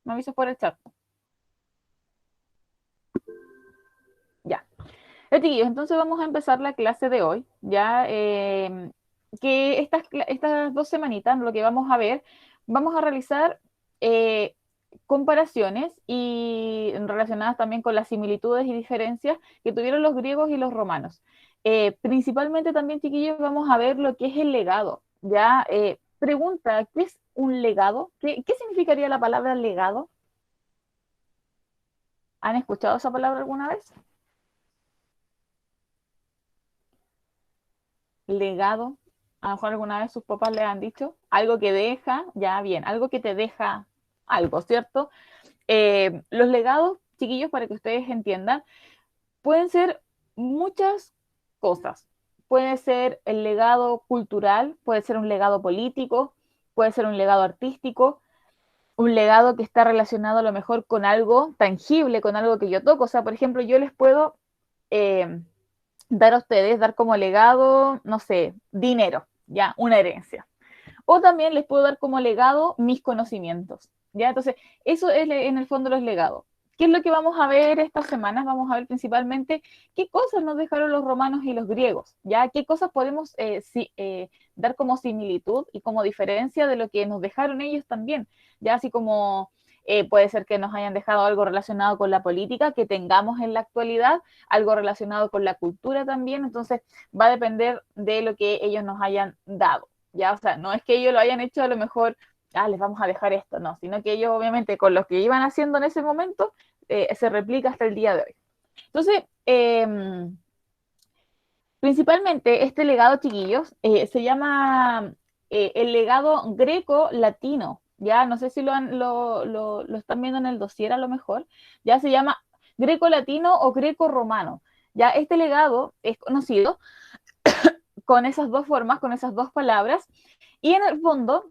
Me avisas por el chat. Ya. Chiquillos, entonces vamos a empezar la clase de hoy, ya que estas 2 semanitas lo que vamos a ver, vamos a realizar comparaciones y relacionadas también con las similitudes y diferencias que tuvieron los griegos y los romanos. Principalmente también, chiquillos, vamos a ver lo que es el legado, ya. Pregunta, ¿qué es un legado? ¿Qué significaría la palabra legado? ¿Han escuchado esa palabra alguna vez? Legado, a lo mejor alguna vez sus papás le han dicho, algo que deja, ya bien, algo que te deja algo, ¿cierto? Los legados, chiquillos, para que ustedes entiendan, pueden ser muchas cosas. Puede ser el legado cultural, puede ser un legado político, puede ser un legado artístico, un legado que está relacionado a lo mejor con algo tangible, con algo que yo toco. O sea, por ejemplo, yo les puedo eh, dar a ustedes, dar como legado, no sé, dinero, ya, una herencia. O también les puedo dar como legado mis conocimientos, ya. Entonces, eso es en el fondo los legados. ¿Qué es lo que vamos a ver estas semanas? Vamos a ver principalmente qué cosas nos dejaron los romanos y los griegos, ya, qué cosas podemos dar como similitud y como diferencia de lo que nos dejaron ellos también, ya, así como puede ser que nos hayan dejado algo relacionado con la política que tengamos en la actualidad, algo relacionado con la cultura también. Entonces va a depender de lo que ellos nos hayan dado, ya. O sea, no es que ellos lo hayan hecho a lo mejor, les vamos a dejar esto, no, sino que ellos obviamente con lo que iban haciendo en ese momento se replica hasta el día de hoy. Entonces, principalmente este legado, chiquillos, se llama el legado greco-latino, ya. No sé si lo están viendo en el dossier a lo mejor, ya. Se llama greco-latino o greco-romano, ya. Este legado es conocido con esas dos formas, con esas dos palabras, y en el fondo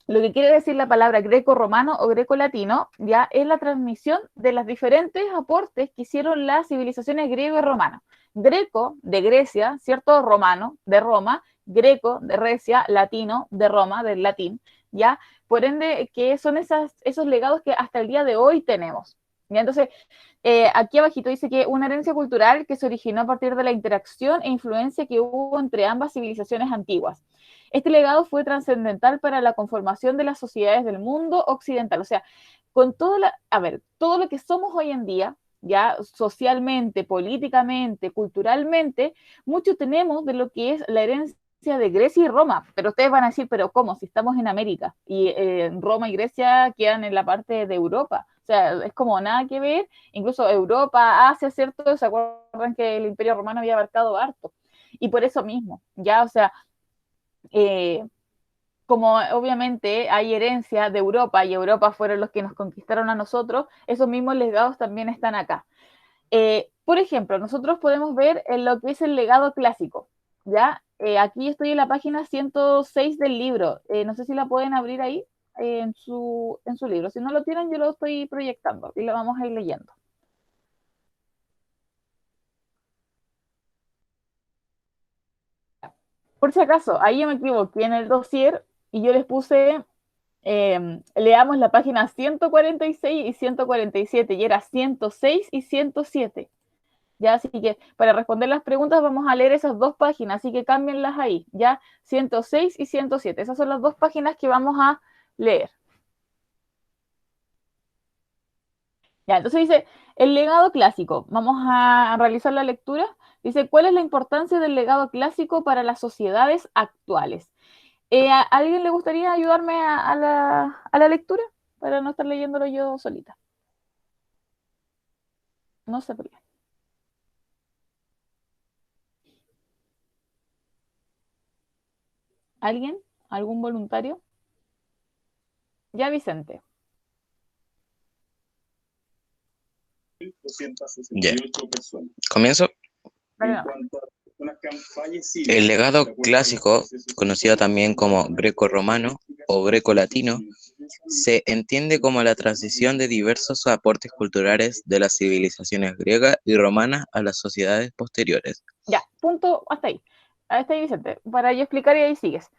lo que quiere decir la palabra greco-romano o greco-latino, ya, es la transmisión de los diferentes aportes que hicieron las civilizaciones griego y romano. Greco, de Grecia, ¿cierto? Romano, de Roma. Greco, de Grecia. Latino, de Roma, del latín, ¿ya? Por ende, que son esos legados que hasta el día de hoy tenemos, ¿ya? Entonces, aquí abajito dice que una herencia cultural que se originó a partir de la interacción e influencia que hubo entre ambas civilizaciones antiguas. Este legado fue trascendental para la conformación de las sociedades del mundo occidental. O sea, con todo lo que somos hoy en día, ya socialmente, políticamente, culturalmente, mucho tenemos de lo que es la herencia de Grecia y Roma. Pero ustedes van a decir, ¿pero cómo? Si estamos en América y Roma y Grecia quedan en la parte de Europa. O sea, es como nada que ver. Incluso Europa, Asia, ¿cierto? ¿Se acuerdan que el Imperio Romano había abarcado harto? Y por eso mismo, ya, o sea, eh, como obviamente hay herencia de Europa y Europa fueron los que nos conquistaron a nosotros, esos mismos legados también están acá. Por ejemplo, nosotros podemos ver en lo que es el legado clásico, ¿ya? Aquí estoy en la página 106 del libro. No sé si la pueden abrir ahí en su libro. Si no lo tienen, yo lo estoy proyectando y lo vamos a ir leyendo. Por si acaso, ahí yo me equivoqué en el dossier y yo les puse leamos la página 146 y 147, y era 106 y 107. Ya, así que para responder las preguntas vamos a leer esas dos páginas, así que cámbienlas ahí, ya, 106 y 107. Esas son las dos páginas que vamos a leer. Ya, entonces dice, el legado clásico. Vamos a realizar la lectura. Dice, ¿cuál es la importancia del legado clásico para las sociedades actuales? ¿A alguien le gustaría ayudarme a la lectura? Para no estar leyéndolo yo solita. No sé por qué. ¿Alguien? ¿Algún voluntario? Ya, Vicente. Ya. ¿Comienzo? Bueno, El legado clásico, conocido también como greco-romano o greco-latino, se entiende como la transición de diversos aportes culturales de las civilizaciones griega y romana a las sociedades posteriores. ya, punto hasta ahí. Hasta ahí, Vicente. Para yo explicar y ahí sigues.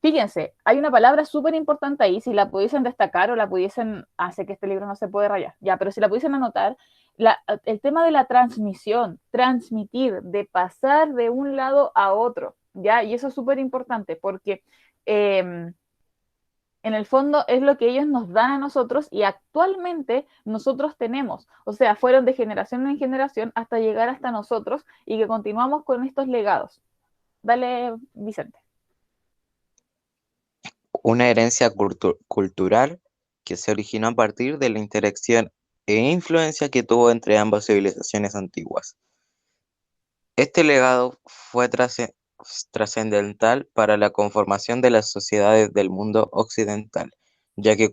Fíjense, hay una palabra súper importante ahí, si la pudiesen destacar o la pudiesen, sé que este libro no se puede rayar, ya, pero si la pudiesen anotar, el tema de la transmisión, transmitir, de pasar de un lado a otro, ya, y eso es súper importante porque en el fondo es lo que ellos nos dan a nosotros y actualmente nosotros tenemos, o sea, fueron de generación en generación hasta llegar hasta nosotros y que continuamos con estos legados. Dale, Vicente. Una herencia cultural que se originó a partir de la interacción e influencia que tuvo entre ambas civilizaciones antiguas. Este legado fue trascendental para la conformación de las sociedades del mundo occidental, ya que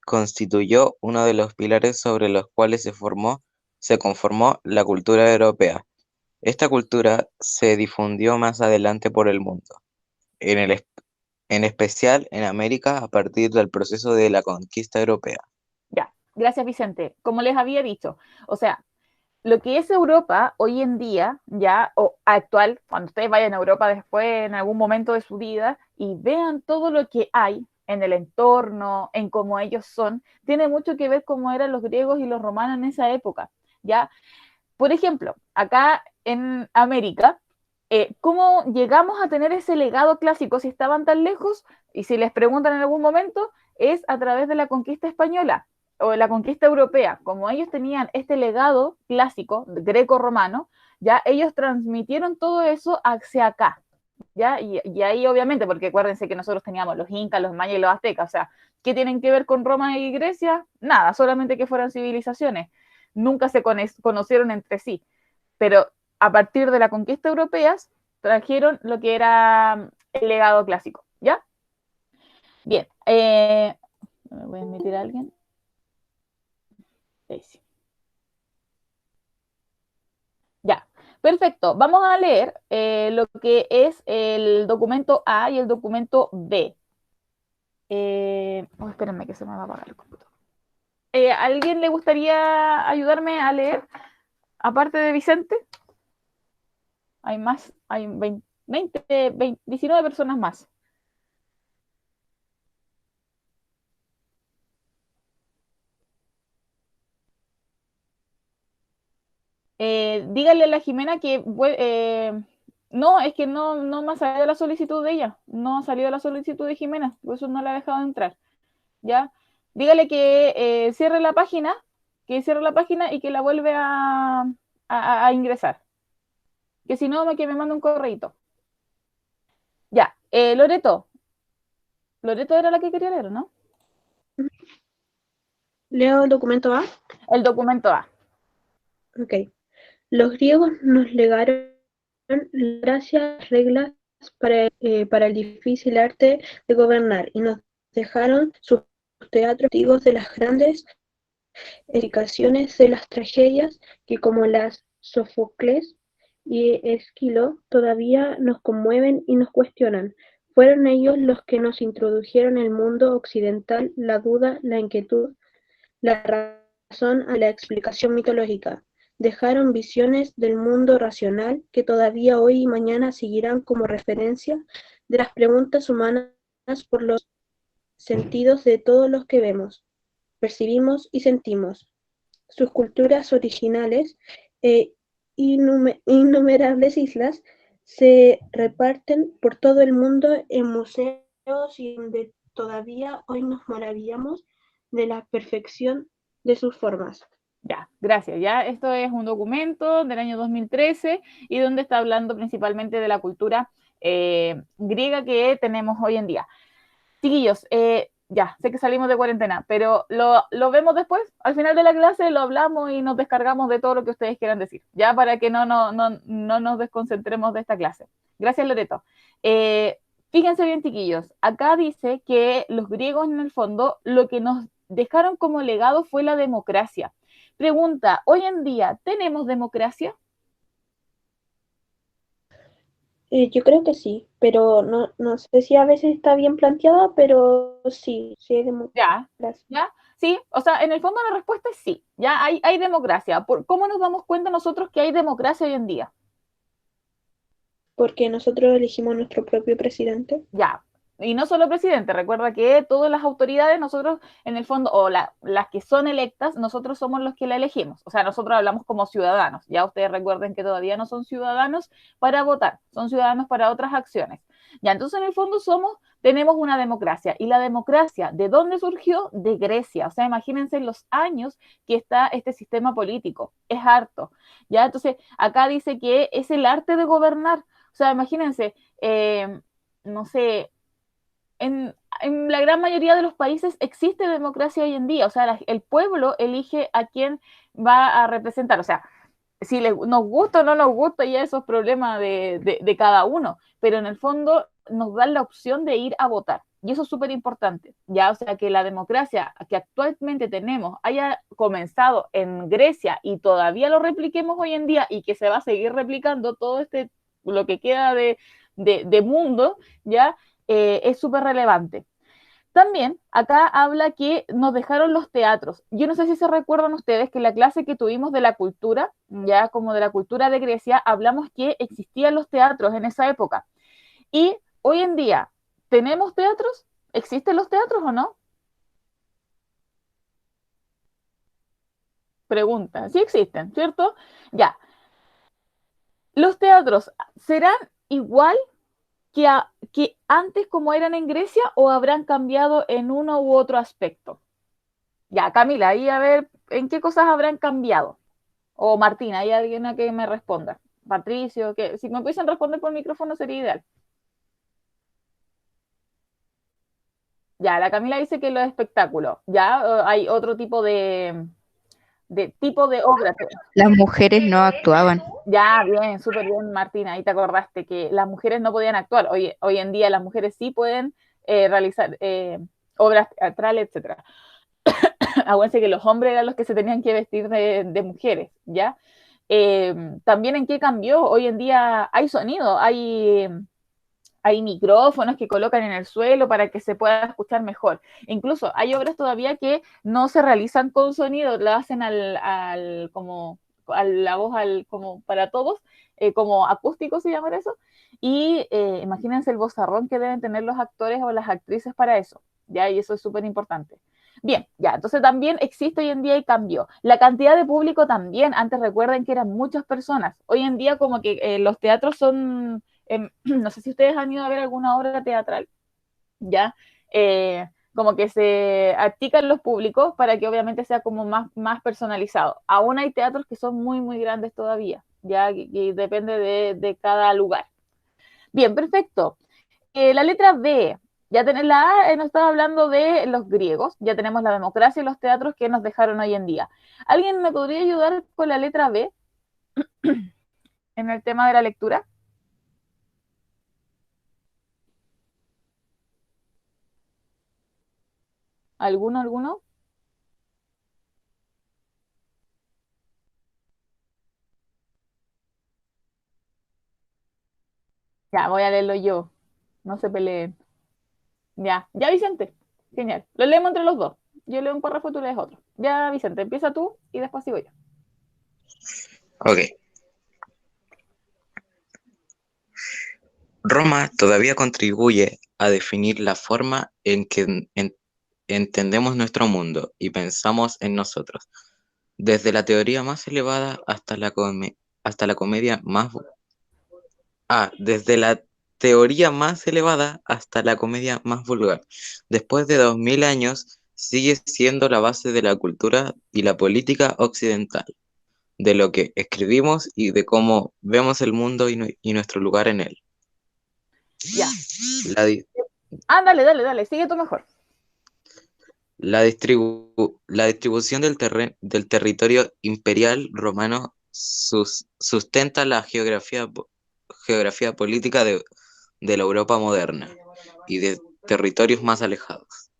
constituyó uno de los pilares sobre los cuales se conformó la cultura europea. Esta cultura se difundió más adelante por el mundo, en en especial en América a partir del proceso de la conquista europea. Ya, gracias Vicente. Como les había dicho, o sea, lo que es Europa hoy en día, ya, o actual, cuando ustedes vayan a Europa después, en algún momento de su vida, y vean todo lo que hay en el entorno, en cómo ellos son, tiene mucho que ver cómo eran los griegos y los romanos en esa época, ya. Por ejemplo, acá en América, ¿cómo llegamos a tener ese legado clásico si estaban tan lejos? Y si les preguntan en algún momento, es a través de la conquista española o de la conquista europea. Como ellos tenían este legado clásico greco-romano, ya ellos transmitieron todo eso hacia acá. ¿Ya? Y ahí obviamente, porque acuérdense que nosotros teníamos los incas, los mayas y los aztecas, o sea, ¿qué tienen que ver con Roma y Grecia? Nada, solamente que fueran civilizaciones. Nunca se conocieron entre sí, pero a partir de la conquista europea trajeron lo que era el legado clásico, ¿ya? Bien, ¿me voy a admitir a alguien? Sí. Ya, perfecto. Vamos a leer lo que es el documento A y el documento B. Espérenme que se me va a apagar el computador. ¿Alguien le gustaría ayudarme a leer, aparte de Vicente? Hay más, hay 19 personas más. Dígale a la Jimena que no, es que no me ha salido la solicitud de ella, no ha salido la solicitud de Jimena, por eso no la ha dejado entrar, ¿ya? Dígale que cierre la página y que la vuelve a ingresar, que si no, que me mande un correito. Ya, Loreto era la que quería leer, ¿no? Leo el documento A. El documento A. Ok. Los griegos nos legaron gracias reglas para el difícil arte de gobernar y nos dejaron sus teatros antiguos de las grandes explicaciones de las tragedias que como las Sófocles y Esquilo todavía nos conmueven y nos cuestionan. Fueron ellos los que nos introdujeron en el mundo occidental la duda, la inquietud, la razón a la explicación mitológica. Dejaron visiones del mundo racional que todavía hoy y mañana seguirán como referencia de las preguntas humanas por los sentidos de todos los que vemos, percibimos y sentimos. Sus culturas originales e innumerables islas se reparten por todo el mundo en museos y donde todavía hoy nos maravillamos de la perfección de sus formas. Ya, gracias. Ya, esto es un documento del año 2013 y donde está hablando principalmente de la cultura griega que tenemos hoy en día. Chiquillos, ya, sé que salimos de cuarentena, pero lo vemos después, al final de la clase lo hablamos y nos descargamos de todo lo que ustedes quieran decir, ya para que no nos desconcentremos de esta clase. Gracias, Loreto. Fíjense bien, chiquillos, acá dice que los griegos en el fondo lo que nos dejaron como legado fue la democracia. Pregunta, ¿hoy en día tenemos democracia? Yo creo que sí, pero no sé si a veces está bien planteada, pero sí hay Ya, democracia. ya, sí, o sea, en el fondo la respuesta es sí, ya hay democracia. ¿Cómo nos damos cuenta nosotros que hay democracia hoy en día? Porque nosotros elegimos nuestro propio presidente. Ya, Y no solo presidente, recuerda que todas las autoridades, nosotros en el fondo, o las que son electas, nosotros somos los que la elegimos. O sea, nosotros hablamos como ciudadanos. Ya ustedes recuerden que todavía no son ciudadanos para votar, son ciudadanos para otras acciones. Ya, entonces en el fondo tenemos una democracia. ¿Y la democracia de dónde surgió? De Grecia. O sea, imagínense los años que está este sistema político. Es harto. Ya, entonces acá dice que es el arte de gobernar. O sea, imagínense, no sé, en la gran mayoría de los países existe democracia hoy en día, o sea, el pueblo elige a quién va a representar, o sea, si nos gusta o no nos gusta, ya eso es problema de cada uno, pero en el fondo nos dan la opción de ir a votar. Y eso es súper importante, ya, o sea, que la democracia que actualmente tenemos haya comenzado en Grecia y todavía lo repliquemos hoy en día y que se va a seguir replicando todo lo que queda de mundo, ya, es súper relevante. También acá habla que nos dejaron los teatros. Yo no sé si se recuerdan ustedes que en la clase que tuvimos de la cultura, ya como de la cultura de Grecia, hablamos que existían los teatros en esa época. Y hoy en día, ¿tenemos teatros? ¿Existen los teatros o no? Pregunta. Sí existen, ¿cierto? Ya. ¿Los teatros serán igual que antes como eran en Grecia o habrán cambiado en uno u otro aspecto? Ya, Camila, ahí a ver en qué cosas habrán cambiado. O Martina, hay alguien a que me responda. Patricio, que si me pudiesen responder por micrófono sería ideal. Ya, la Camila dice que los espectáculos. Ya, hay otro tipo de obras. Las mujeres no actuaban. Ya, bien, súper bien, Martina. Ahí te acordaste que las mujeres no podían actuar. Hoy en día las mujeres sí pueden realizar obras teatrales, etcétera. Acuérdense que los hombres eran los que se tenían que vestir de mujeres, ¿ya? También en qué cambió. Hoy en día hay sonido, hay micrófonos que colocan en el suelo para que se pueda escuchar mejor. Incluso hay obras todavía que no se realizan con sonido, lo hacen como a la voz como para todos, como acústico se llama eso. Y imagínense el vozarrón que deben tener los actores o las actrices para eso, ¿ya? Y eso es súper importante. Bien, ya, entonces también existe hoy en día y cambió. La cantidad de público también, antes recuerden que eran muchas personas. Hoy en día como que los teatros son, no sé si ustedes han ido a ver alguna obra teatral, ¿ya? Como que se achican los públicos para que obviamente sea como más personalizado. Aún hay teatros que son muy, muy grandes todavía, ¿ya? Y depende de cada lugar. Bien, perfecto. La letra B, ya tenés la A, nos estaba hablando de los griegos, ya tenemos la democracia y los teatros que nos dejaron hoy en día. ¿Alguien me podría ayudar con la letra B en el tema de la lectura? ¿Alguno? Ya, voy a leerlo yo, no se peleen. Ya, Vicente, genial. Lo leemos entre los dos. Yo leo un párrafo, tú lees otro. Ya, Vicente, empieza tú y después sigo yo. Ok. Roma todavía contribuye a definir la forma en que entendemos nuestro mundo y pensamos en nosotros, desde la teoría más elevada hasta la comedia más... desde la teoría más elevada hasta la comedia más vulgar. Después de 2000 años, sigue siendo la base de la cultura y la política occidental, de lo que escribimos y de cómo vemos el mundo y nuestro lugar en él. Ya. La, di- Dale, sigue tú mejor. la distribución del territorio imperial romano sustenta la geografía política de la Europa moderna y de territorios más alejados.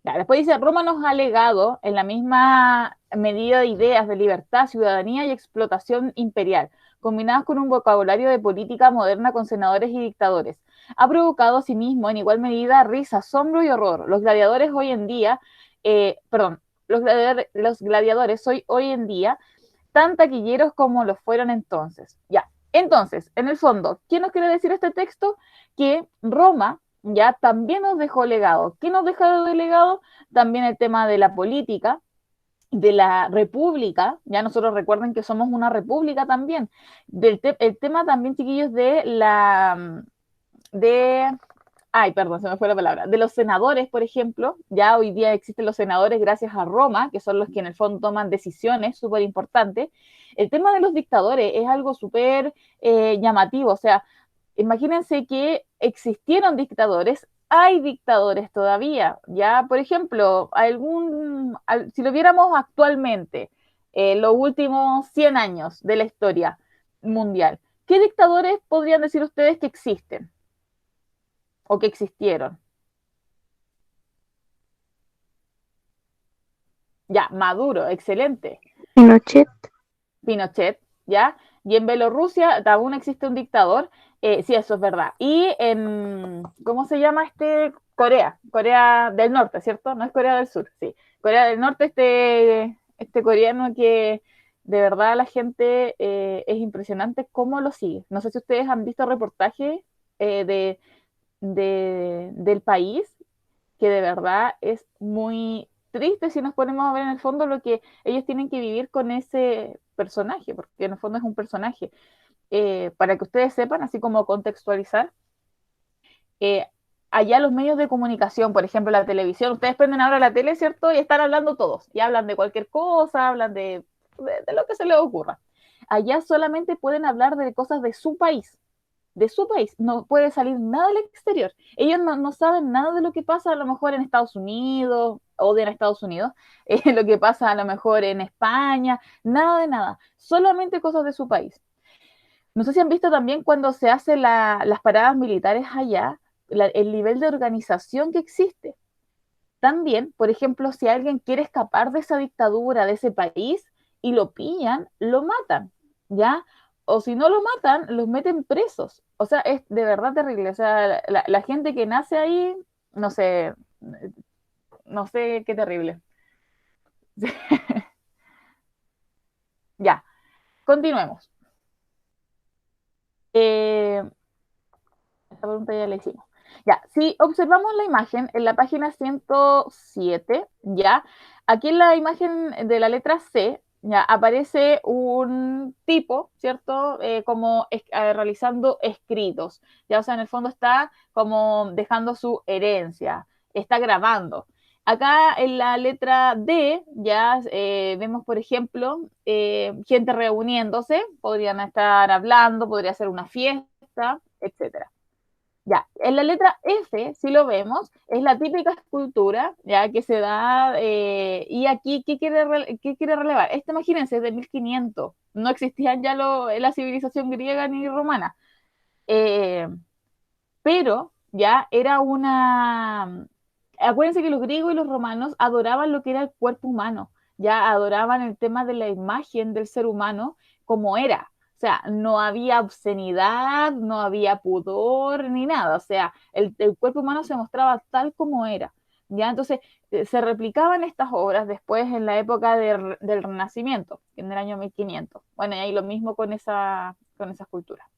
Ya, después dice, Roma nos ha legado en la misma medida de ideas de libertad, ciudadanía y explotación imperial, combinadas con un vocabulario de política moderna con senadores y dictadores. Ha provocado asimismo en igual medida risa, asombro y horror. Los gladiadores hoy en día, los gladiadores hoy en día tan taquilleros como lo fueron entonces. Ya, Entonces, en el fondo, ¿qué nos quiere decir este texto? Que Roma ya también nos dejó legado. ¿Qué nos dejó de legado? También el tema de la política, de la república, ya nosotros recuerden que somos una república también, el tema también, chiquillos, de, ay, perdón, se me fue la palabra, de los senadores, por ejemplo, ya hoy día existen los senadores gracias a Roma, que son los que en el fondo toman decisiones súper importantes. El tema de los dictadores es algo súper llamativo, o sea, imagínense que existieron dictadores, hay dictadores todavía, ya, por ejemplo, si lo viéramos actualmente, los últimos 100 años de la historia mundial, ¿qué dictadores podrían decir ustedes que existen o que existieron? Ya, Maduro, excelente. Pinochet. Pinochet, ¿ya? Y en Bielorrusia aún existe un dictador, sí, eso es verdad. Y ¿cómo se llama este? Corea del Norte, ¿cierto? No es Corea del Sur, sí. Corea del Norte, este coreano que de verdad la gente es impresionante cómo lo sigue. No sé si ustedes han visto reportajes del país, que de verdad es muy triste si nos ponemos a ver en el fondo lo que ellos tienen que vivir con ese personaje, porque en el fondo es un personaje. Para que ustedes sepan, así como contextualizar, eh, allá los medios de comunicación, por ejemplo la televisión, ustedes prenden ahora la tele, ¿cierto? Y están hablando todos, y hablan de cualquier cosa, hablan de lo que se les ocurra. Allá solamente pueden hablar de cosas de su país, no puede salir nada del exterior. Ellos no saben nada de lo que pasa a lo mejor en Estados Unidos, odian a Estados Unidos, lo que pasa a lo mejor en España, nada de nada, solamente cosas de su país. No sé si han visto también cuando se hacen las paradas militares allá, el nivel de organización que existe. También, por ejemplo, si alguien quiere escapar de esa dictadura, de ese país, y lo pillan, lo matan, ¿ya? O si no lo matan, los meten presos. O sea, es de verdad terrible. O sea, la gente que nace ahí, no sé, no sé qué terrible. Ya, continuemos. Eh, esta pregunta ya la hicimos. Ya, si observamos la imagen en la página 107, ya, aquí en la imagen de la letra C, ya, aparece un tipo, ¿cierto? Como realizando escritos, ya, o sea, en el fondo está como dejando su herencia, está grabando. Acá en la letra D ya vemos, por ejemplo, gente reuniéndose, podrían estar hablando, podría ser una fiesta, etcétera. Ya, en la letra F, si lo vemos, es la típica escultura, ya que se da, y aquí, qué quiere relevar? Imagínense, es de 1500, no existían ya la civilización griega ni romana, eh, pero ya era acuérdense que los griegos y los romanos adoraban lo que era el cuerpo humano, ya adoraban el tema de la imagen del ser humano como era. O sea, no había obscenidad, no había pudor ni nada. O sea, el cuerpo humano se mostraba tal como era. ¿Ya? Entonces, se replicaban estas obras después en la época del Renacimiento, en el año 1500. Bueno, y ahí lo mismo con esa escultura.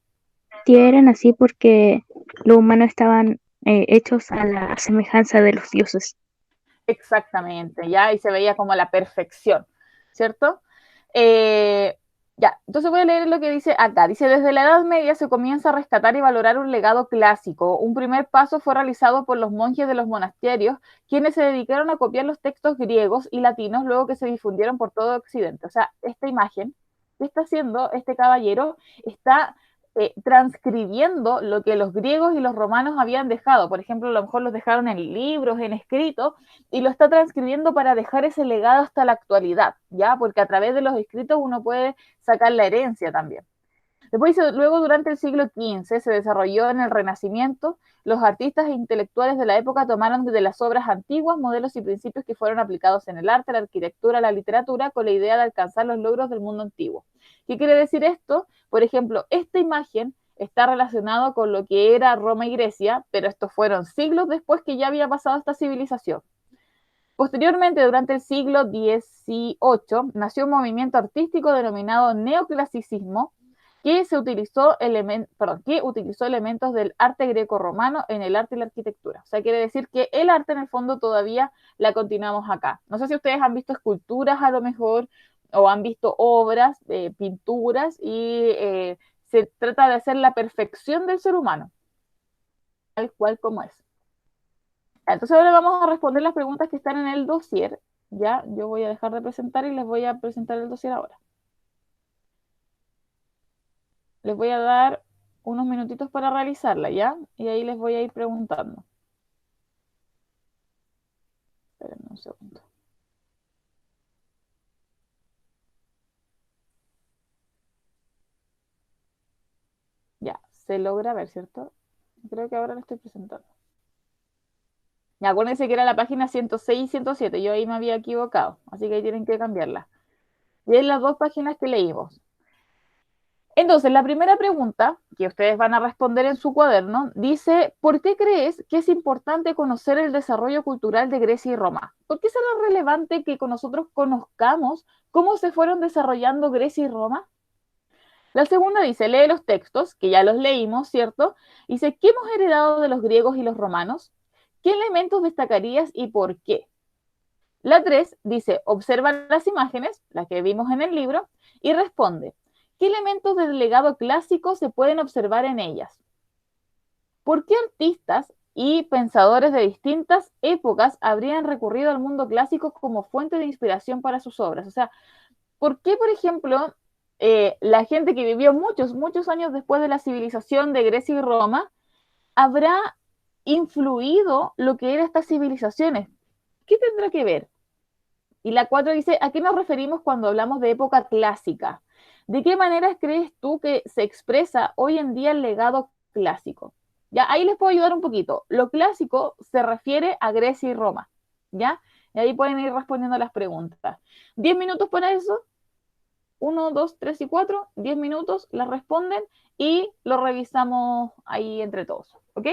Sí, eran así porque los humanos estaban hechos a la semejanza de los dioses. Exactamente, ya, y se veía como la perfección, ¿cierto? Eh, ya, entonces voy a leer lo que dice acá. Dice, desde la Edad Media se comienza a rescatar y valorar un legado clásico. Un primer paso fue realizado por los monjes de los monasterios, quienes se dedicaron a copiar los textos griegos y latinos luego que se difundieron por todo Occidente. O sea, esta imagen que está haciendo este caballero está transcribiendo lo que los griegos y los romanos habían dejado. Por ejemplo, a lo mejor los dejaron en libros, en escritos, y lo está transcribiendo para dejar ese legado hasta la actualidad, ¿ya? Porque a través de los escritos uno puede sacar la herencia también. Después, luego durante el siglo XV se desarrolló en el Renacimiento, los artistas e intelectuales de la época tomaron de las obras antiguas modelos y principios que fueron aplicados en el arte, la arquitectura, la literatura, con la idea de alcanzar los logros del mundo antiguo. ¿Qué quiere decir esto? Por ejemplo, esta imagen está relacionado con lo que era Roma y Grecia, pero estos fueron siglos después que ya había pasado esta civilización. Posteriormente, durante el siglo XVIII, nació un movimiento artístico denominado neoclasicismo, que utilizó elementos del arte greco-romano en el arte y la arquitectura. O sea, quiere decir que el arte en el fondo todavía la continuamos acá. No sé si ustedes han visto esculturas a lo mejor o han visto obras, pinturas y se trata de hacer la perfección del ser humano, tal cual como es. Entonces ahora vamos a responder las preguntas que están en el dossier. Ya, yo voy a dejar de presentar y les voy a presentar el dossier ahora. Les voy a dar unos minutitos para realizarla, ¿ya? Y ahí les voy a ir preguntando. Espérenme un segundo. Ya, se logra ver, ¿cierto? Creo que ahora lo estoy presentando. Ya, acuérdense que era la página 106 y 107. Yo ahí me había equivocado, así que ahí tienen que cambiarla. Y en las dos páginas que leímos. Entonces, la primera pregunta que ustedes van a responder en su cuaderno dice, ¿por qué crees que es importante conocer el desarrollo cultural de Grecia y Roma? ¿Por qué será relevante que nosotros conozcamos cómo se fueron desarrollando Grecia y Roma? La segunda dice, lee los textos, que ya los leímos, ¿cierto? Dice, ¿qué hemos heredado de los griegos y los romanos? ¿Qué elementos destacarías y por qué? La 3 dice, observa las imágenes, las que vimos en el libro, y responde, ¿qué elementos del legado clásico se pueden observar en ellas? ¿Por qué artistas y pensadores de distintas épocas habrían recurrido al mundo clásico como fuente de inspiración para sus obras? O sea, ¿por qué, por ejemplo, la gente que vivió muchos, muchos años después de la civilización de Grecia y Roma habrá influido lo que eran estas civilizaciones? ¿Qué tendrá que ver? Y la 4 dice, ¿a qué nos referimos cuando hablamos de época clásica? ¿De qué maneras crees tú que se expresa hoy en día el legado clásico? Ya, ahí les puedo ayudar un poquito. Lo clásico se refiere a Grecia y Roma, ¿ya? Y ahí pueden ir respondiendo las preguntas. 10 minutos para eso. 1, 2, 3 y 4. 10 minutos, las responden y lo revisamos ahí entre todos, ¿ok?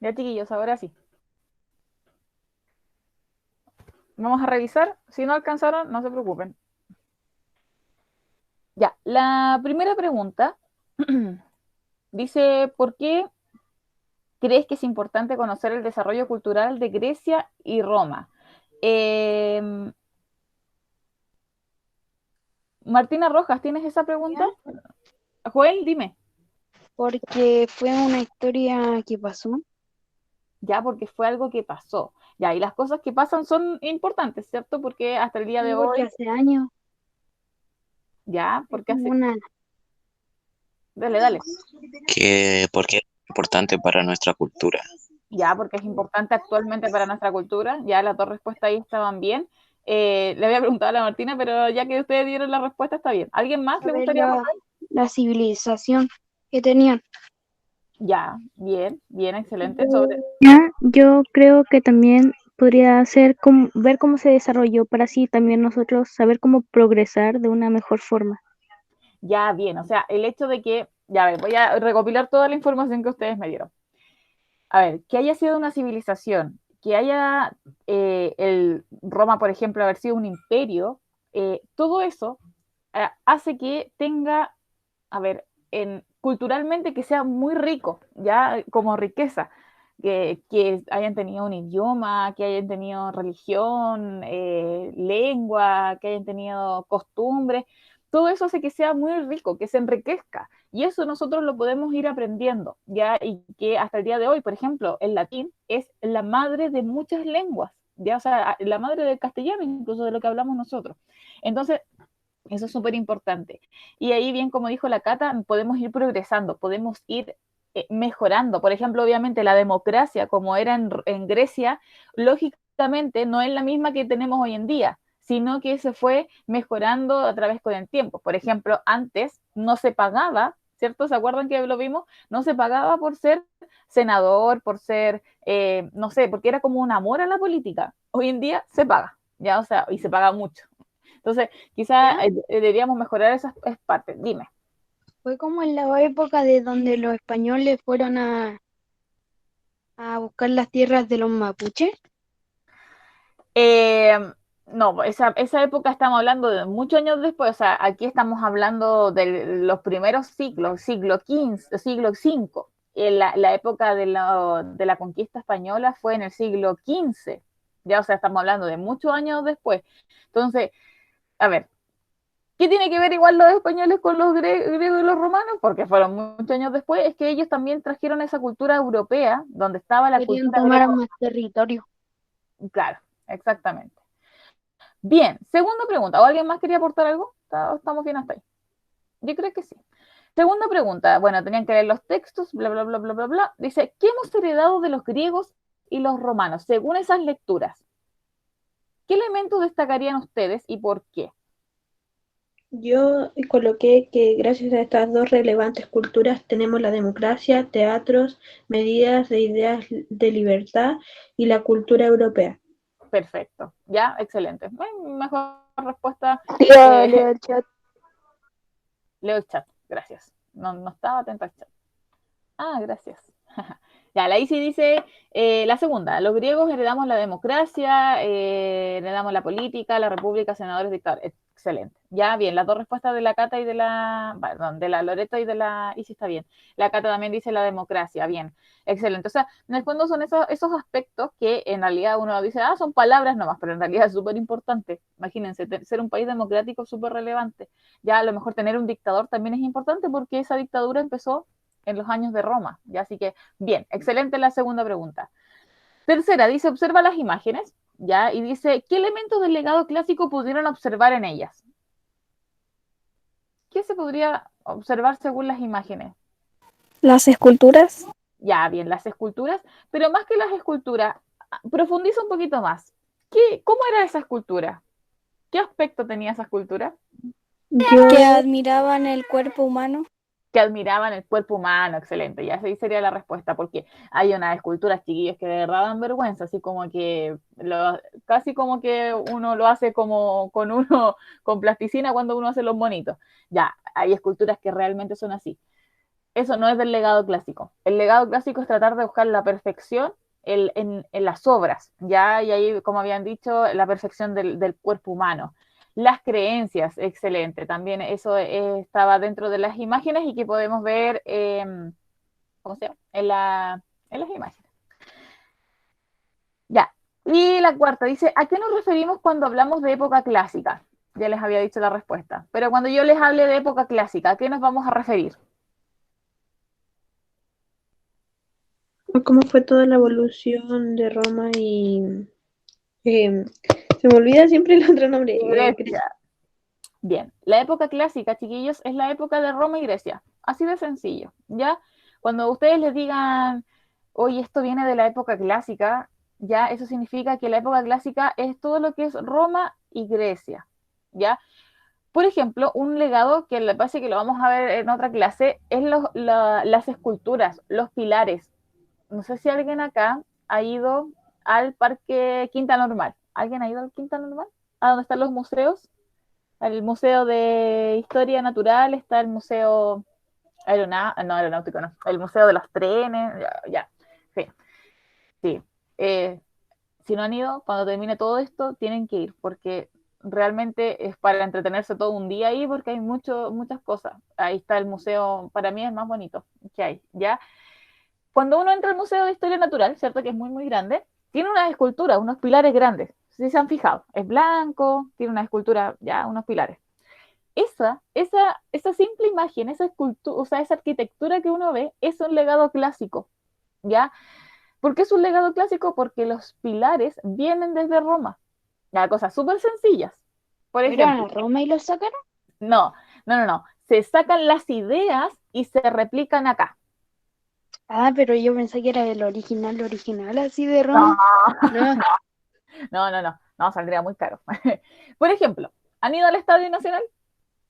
Ya, chiquillos, ahora sí. Vamos a revisar. Si no alcanzaron, no se preocupen. Ya, la primera pregunta dice, ¿por qué crees que es importante conocer el desarrollo cultural de Grecia y Roma? Eh, Martina Rojas, ¿tienes esa pregunta? Joel, dime. Porque fue una historia que pasó. Ya, porque fue algo que pasó. Ya, y las cosas que pasan son importantes, ¿cierto? Porque hasta el día de Sí, porque hoy, hace años ya, es porque como hace... una... Dale, dale. Porque es importante para nuestra cultura. Ya, porque es importante actualmente para nuestra cultura. Ya las dos respuestas ahí estaban bien. Le había preguntado a la Martina, pero ya que ustedes dieron la respuesta, está bien. ¿Alguien más le saber gustaría la, aportar? la civilización que tenían. Ya, bien, bien, excelente. Sobre... Ya, yo creo que también podría ser ver cómo se desarrolló para así también nosotros saber cómo progresar de una mejor forma. Ya, bien, o sea, el hecho de que, ya a ver, voy a recopilar toda la información que ustedes me dieron. A ver, que haya sido una civilización, que haya el Roma, por ejemplo, haber sido un imperio, todo eso hace que tenga, a ver, culturalmente que sea muy rico, ya como riqueza, que hayan tenido un idioma, que hayan tenido religión, lengua, que hayan tenido costumbres, todo eso hace que sea muy rico, que se enriquezca. Y eso nosotros lo podemos ir aprendiendo, ya, y que hasta el día de hoy, por ejemplo, el latín es la madre de muchas lenguas, ya, o sea, la madre del castellano, incluso de lo que hablamos nosotros. Entonces, eso es súper importante. Y ahí, bien como dijo la Cata, podemos ir progresando, podemos ir mejorando. Por ejemplo, obviamente la democracia, como era en Grecia, lógicamente no es la misma que tenemos hoy en día, sino que se fue mejorando a través con el tiempo. Por ejemplo, antes no se pagaba, ¿cierto? ¿Se acuerdan que lo vimos? No se pagaba por ser senador, por ser, no sé, porque era como un amor a la política. Hoy en día se paga, ya, o sea, y se paga mucho. Entonces, quizá deberíamos mejorar esas partes. Dime. Fue como en la época de donde los españoles fueron a buscar las tierras de los mapuches. Eh, no, esa época estamos hablando de muchos años después, o sea, aquí estamos hablando de los primeros siglos, siglo XV, siglo V. La época de la conquista española fue en el siglo XV, ya, o sea, estamos hablando de muchos años después. Entonces, a ver, ¿qué tiene que ver igual los españoles con los griegos y los romanos? Porque fueron muchos años después, es que ellos también trajeron esa cultura europea, donde estaba la Querían cultura tomar greco. más territorio. Claro, exactamente. Bien, segunda pregunta. ¿O alguien más quería aportar algo? Estamos bien hasta ahí. Yo creo que sí. Segunda pregunta. Bueno, tenían que leer los textos, bla, bla, bla, bla, bla, bla. Dice, ¿qué hemos heredado de los griegos y los romanos? Según esas lecturas, ¿qué elementos destacarían ustedes y por qué? Yo coloqué que gracias a estas dos relevantes culturas tenemos la democracia, teatros, medidas de ideas de libertad y la cultura europea. Perfecto. Ya, excelente. Mejor respuesta. Leo el chat. Leo el chat. Gracias. No estaba atenta al chat. Ah, gracias. Ya, la Isi dice, la segunda, los griegos heredamos la democracia, heredamos la política, la república, senadores, dictadores. Excelente. Ya, bien, las dos respuestas de la Cata y de la, perdón, de la Loreto y de la Isi está bien. La Cata también dice la democracia, bien, excelente. O sea, en el fondo son esos aspectos que en realidad uno dice, son palabras nomás, pero en realidad es súper importante. Imagínense, ser un país democrático es súper relevante. Ya a lo mejor tener un dictador también es importante porque esa dictadura empezó en los años de Roma, ¿ya? Así que, bien, excelente la segunda pregunta. Tercera, dice, observa las imágenes, ¿ya? Y dice, ¿qué elementos del legado clásico pudieron observar en ellas? ¿Qué se podría observar según las imágenes? Las esculturas. Ya, bien, las esculturas, pero más que las esculturas, profundiza un poquito más. ¿Cómo era esa escultura? ¿Qué aspecto tenía esa escultura? Yo, Que admiraban el cuerpo humano. Que admiraban el cuerpo humano, excelente, ya esa sería la respuesta, porque hay unas esculturas, chiquillos, que de verdad dan vergüenza, así como que casi como que uno lo hace como con uno, con plasticina cuando uno hace los bonitos. Ya, hay esculturas que realmente son así. Eso no es del legado clásico. El legado clásico es tratar de buscar la perfección en las obras, ya, y ahí, como habían dicho, la perfección del cuerpo humano. Las creencias, excelente, también eso estaba dentro de las imágenes y que podemos ver, ¿cómo se llama? En las imágenes. Ya, y la cuarta dice, ¿a qué nos referimos cuando hablamos de época clásica? Ya les había dicho la respuesta, pero cuando yo les hable de época clásica, ¿a qué nos vamos a referir? ¿cómo fue toda la evolución de Roma y eh, se me olvida siempre el otro nombre, Grecia. Grecia. Bien, la época clásica, chiquillos, es la época de Roma y Grecia. Así de sencillo, ¿ya? Cuando ustedes les digan, oye, esto viene de la época clásica, ya eso significa que la época clásica es todo lo que es Roma y Grecia, ¿ya? Por ejemplo, un legado que me parece que lo vamos a ver en otra clase es las esculturas, los pilares. No sé si alguien acá ha ido al Parque Quinta Normal. ¿Alguien ha ido al Quinta Normal? ¿A dónde están los museos? El Museo de Historia Natural, está el Museo Aeronáutico, no, el Museo de los Trenes, ya, sí, sí. Eh, si no han ido, cuando termine todo esto, tienen que ir, porque realmente es para entretenerse todo un día ahí, porque hay muchas cosas. Ahí está el museo, para mí es más bonito que hay, ¿ya? Cuando uno entra al Museo de Historia Natural, ¿cierto? Que es muy, muy grande, tiene unas esculturas, unos pilares grandes. Si se han fijado, es blanco, tiene una escultura, ya, unos pilares. Esa simple imagen, esa escultura, o sea, esa arquitectura que uno ve, es un legado clásico, ¿ya? ¿Por qué es un legado clásico? Porque los pilares vienen desde Roma, ya, cosas súper sencillas. Por ¿Fueron ejemplo, a Roma y los sacaron? no, no, se sacan las ideas y se replican acá. Ah, pero yo pensé que era el original, así de No, Roma. No, no, saldría muy caro. Por ejemplo, ¿han ido al Estadio Nacional?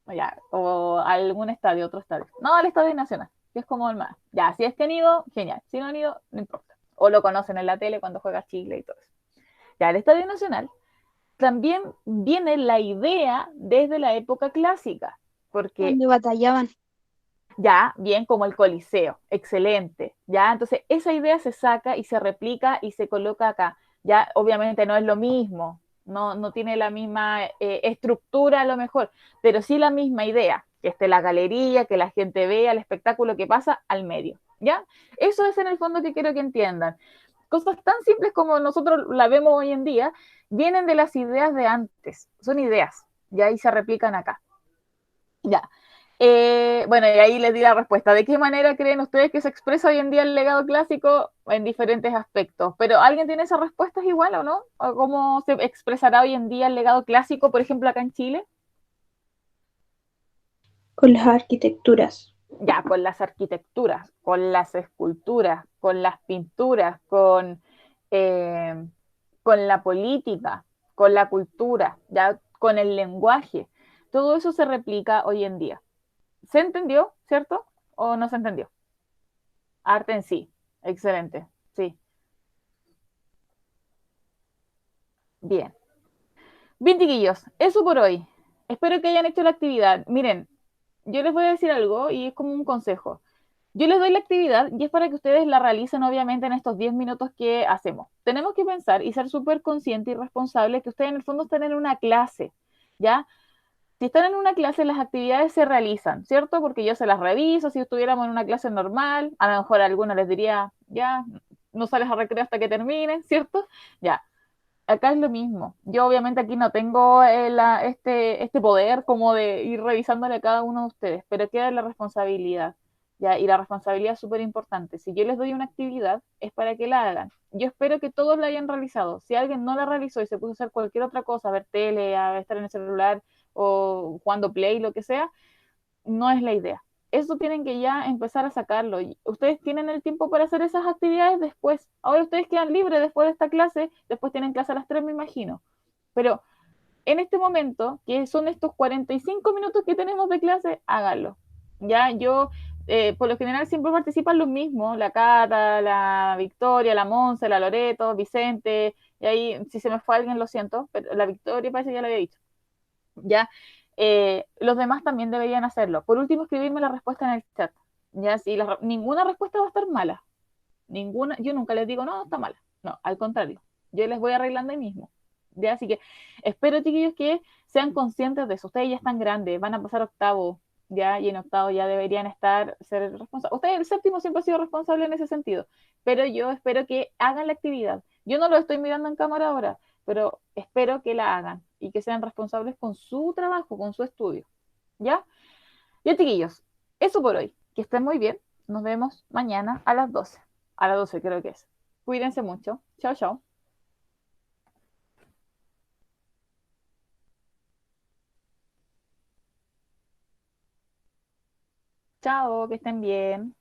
Ya, o a algún estadio, otro estadio. No, al Estadio Nacional, que es como el más. Ya, si es que han ido, genial. Si no han ido, no importa. O lo conocen en la tele cuando juega Chile y todo eso. Ya, el Estadio Nacional también viene la idea desde la época clásica, porque donde batallaban. ya, bien como el Coliseo, excelente. Ya, entonces esa idea se saca y se replica y se coloca acá. Ya, obviamente no es lo mismo, no tiene la misma estructura a lo mejor, pero sí la misma idea, que esté la galería, que la gente vea el espectáculo que pasa al medio. ¿Ya? Eso es en el fondo que quiero que entiendan. Cosas tan simples como nosotros la vemos hoy en día, vienen de las ideas de antes, son ideas, ya y se replican acá. Ya. Bueno, y ahí les di la respuesta. ¿De qué manera creen ustedes que se expresa hoy en día el legado clásico? En diferentes aspectos. Pero ¿alguien tiene esas respuestas igual o no? ¿O cómo se expresará hoy en día el legado clásico, por ejemplo, acá en Chile? Con las arquitecturas. Ya, con las arquitecturas, con las esculturas, con las pinturas, eh, con la política, con la cultura, ya, con el lenguaje. Todo eso se replica hoy en día. ¿Se entendió, cierto? ¿O no se entendió? Arte en sí. Excelente. Sí. Bien. Bien, chiquillos. Eso por hoy. Espero que hayan hecho la actividad. Miren, yo les voy a decir algo y es como un consejo. Yo les doy la actividad y es para que ustedes la realicen obviamente en estos 10 minutos que hacemos. Tenemos que pensar y ser súper conscientes y responsables que ustedes en el fondo están en una clase, ¿ya? Si están en una clase, las actividades se realizan, ¿cierto? Porque yo se las reviso, si estuviéramos en una clase normal, a lo mejor a algunos les diría, ya, no sales a recreo hasta que terminen, ¿cierto? Ya, acá es lo mismo. Yo obviamente aquí no tengo este poder como de ir revisándole a cada uno de ustedes, pero queda la responsabilidad, ¿ya? Y la responsabilidad es súper importante. Si yo les doy una actividad, es para que la hagan. Yo espero que todos la hayan realizado. Si alguien no la realizó y se puso a hacer cualquier otra cosa, a ver tele, a estar en el celular o jugando play, lo que sea, no es la idea. eso tienen que ya empezar a sacarlo. Y ustedes tienen el tiempo para hacer esas actividades después. Ahora ustedes quedan libres después de esta clase, después tienen clase a las 3 me imagino. Pero en este momento, que son estos 45 minutos que tenemos de clase, háganlo. Ya, yo, por lo general, siempre participan los mismos, la Cata, la Victoria, la Monse, la Loreto, Vicente, y ahí, si se me fue alguien, lo siento, pero la Victoria parece que ya lo había dicho. Ya, los demás también deberían hacerlo. Por último, escribirme la respuesta en el chat. Ya, si ninguna respuesta va a estar mala. Ninguna, yo nunca les digo, no, está mala. No, al contrario, yo les voy arreglando ahí mismo. ¿Ya? Así que espero, chiquillos, que sean conscientes de eso. Ustedes ya están grandes, van a pasar octavo, ¿ya? Y en octavo ya deberían ser responsables. Ustedes, el séptimo siempre ha sido responsable en ese sentido, pero yo espero que hagan la actividad. Yo no lo estoy mirando en cámara ahora, pero espero que la hagan y que sean responsables con su trabajo, con su estudio, ¿ya? Ya, chiquillos, eso por hoy. Que estén muy bien. Nos vemos mañana a las 12. A las 12 creo que es. Cuídense mucho. Chao, chao. Chao, que estén bien.